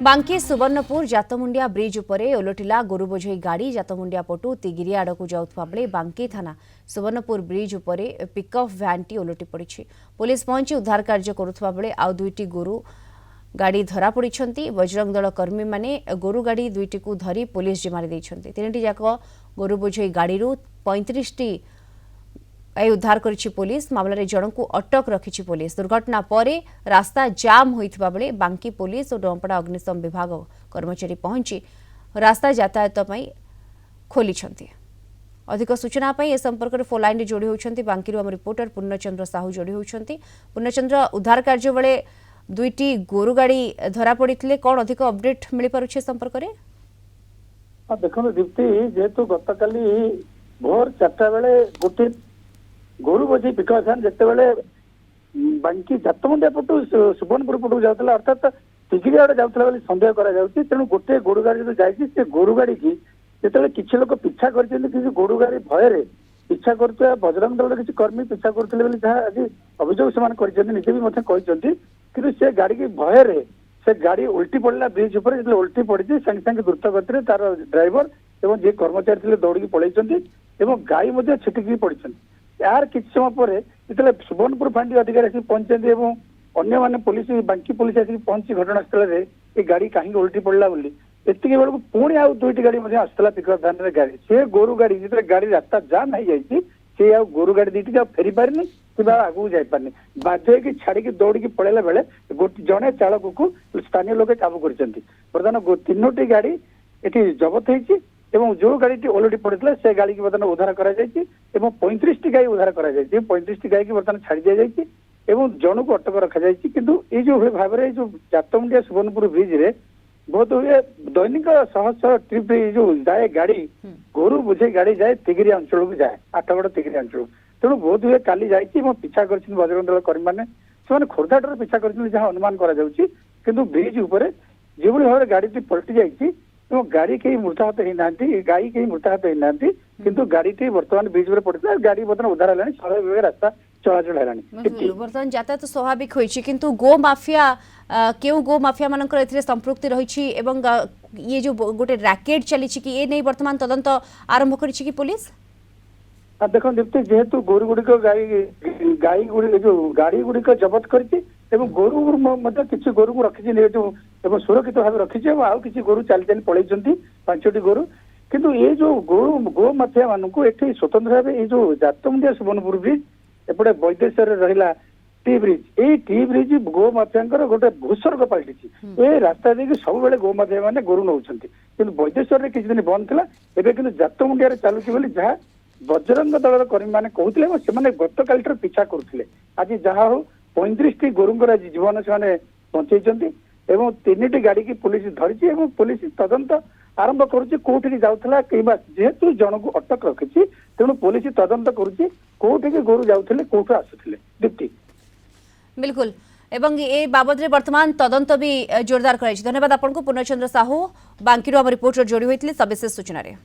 बांकी सुवर्णपुर जातमुंडिया ब्रिज उपरे ओलटिला गोरु बोझई गाड़ी जातमुंडिया पटु तिगिरी आड़ को जाउथबा बेले बांकी थाना सुवर्णपुर ब्रिज उपरे पिकअप भ्यानटी ओलटि पड़ी। पुलिस पहुंची उद्धार कार्य करुथबा बेले आउ दुईटी गोरु गाड़ी धरा पड़ी। बजरंग दल कर्मी माने गोरु गाड़ी दुईटी को धरी पुलिस जिम्मारे देइछन्ति। तीनटी जाक गोरु बोझई गाड़ी 35टी उद्धार करिछि पुलिस। मामलें जन को अटक रखिछि पुलिस। दुर्घटना परे रास्ता जाम होइथिबा बेले बांकी पुलिस और डंपड़ा अग्निशम विभाग कर्मचारी पहुंची रास्ता यातायात पई खोलिछन्ति। अधिक सूचना पई ए संपर्क में फोन लाइन रे जोड़ी होउछन्ति बांकीरु हम रिपोर्टर पूर्णचंद्र साहू जोड़ी होउछन्ति। पूर्णचंद्र, उद्धार कार्य बेले दुईटी गोरु गाड़ी धरा पड़िथिले, कोन अधिक अपडेट मिलि पारुछि संपर्क रे? देखो दीप्ति, जेहेतु गतकाली भोर 4टा बेले गोटे गोरु बोझी पिकअप भ्यान जिते बेले बांकी जातमुंडिया पटु सुवर्णपुर पटू जाऊला अर्थात तिगिरी आड़े जाऊला बोली सन्देह करा तेणु गोटे गोरु गाड़ी जो जाइए से गोरु गाड़ी की जिते किसी लोक पिछा कर गोरु गाड़ी भय पिछा कर बजरंग दल किसी कर्मी पिछा करते आज अभियोग से निजे भी कि से गाड़ी की भय से गाड़ी उल्टी पड़ा ब्रिज उपर जो उल्टी पड़ी संगे संगे द्रुत गति तार ड्राइवर और जी कर्मचारी थे दौड़ी पलैंट गाई छिटिकी पड़ी। यार किसी समय पर जो सुवर्णपुर फांडी अधिकारी आसिक पहुंचते अन्य माने पुलिस बांकी पुलिस आसिक पहुंची घटनास्थल में ये गाड़ी कहीं उल्टी पड़ा बोली एतिक बेलू पुणी आउ दुईटी गाड़ी आसला पिकअप भ्यान गाड़ी से गोरु गाड़ी जो गाड़ी रास्ता जाम हो जाए सी आ गोरु गाड़ी दीटी फेरी पारनी कि आगू जापारनी बाध्य कि छाड़ी दौड़ी पड़ेला बेले जड़े चालक को स्थानीय लोग काबू कर बर्तमान 3टी गाड़ी ये जबत होती जो गाड़ी ओलटी पड़ता से गाड़ी की बर्तमान उद्धार कर 35टी गाई उद्धार कर 35टी गाई की बर्तमान छाड़ी दी जाए जन को अटक रखा जाए कि ये जो भाव में जो जातमुंडिया सुवर्णपुर ब्रिज रे बहुत हुए दैनिक शह शह ट्रिप जो जाए गाड़ी गोरु बुझे गाड़ी जाए तिगिरी अंचल को जाए आठगड़ तिगिरी अंचल तेणु बहुत हुए काली जाइए पिछा कर बजरंग दल कर्मी मैंने से खोर्धाटर पिछा कर अनुमान कर ब्रिज उपर जो भाव में गाड़ी पलटि जाइए गाड़ी कहीं मृताहत होना गाई कहीं मृताहत होना किंतु गाड़ी बर्तमान ब्रिज पर पड़ता गाड़ी बर्तमान उद्धार है स्वाभाविक रास्ता चलाचल है बर्तमान यातायात तो स्वाभाविक होइछि किंतु गो माफिया केउ गो माफिया मानकर एथिरे संपृक्ति रहिछि एवं ये जो गोटे रैकेट चली कि ये नहीं वर्तमान तदंत आरंभ करिछि कि पुलिस? देखो दीप्ति, जेहेतु गोरु गुड़िक गाई गुड़ी जो गाड़ी गुड़िक जबत करछि गोरु किसी गोरु को रखी सुरक्षित भाव रखी आउ किसी गोरु चली चली पलैंट 5टी गोरु किंतु ये जो गो माफिया मानक ये स्वतंत्र भाव ये जो जातमुंडिया सुवर्णपुर ब्रिज एपटे वैदेश्वर रहा टी ब्रिज ये टी ब्रिज गो माफिया गोटे भूस्वर्ग पलटि ये रास्ता देखिए सब बेले गो माफिया मैंने गोरु नौ वैदेश्वर किसी दिन बंद था एवं जातमुंडिया चलुची जहाँ बजरंग दल कर्मी मैंने कहते से गतकाल पिछा करुले आज जहाँ हो 35टी गोरुंर आज जीवन से बंचई 3टी गाड़ी की पुलिस धरी पुलिस तदंत आरंभ करुच्ची कौटी जाऊला जेहेतु जन को अटक रखी तेणु पुलिस तदंत करुच्ची कौटी गोरु जाऊले कौटू आसुले दीप्ति। बिल्कुल एवं ए बाबद रे वर्तमान तदंत भी जोरदार कराई। धन्यवाद आपको पूर्णचंद्र साहू बांकीरु आम रिपोर्टर जोड़ी होते सविशेष सूचना रे।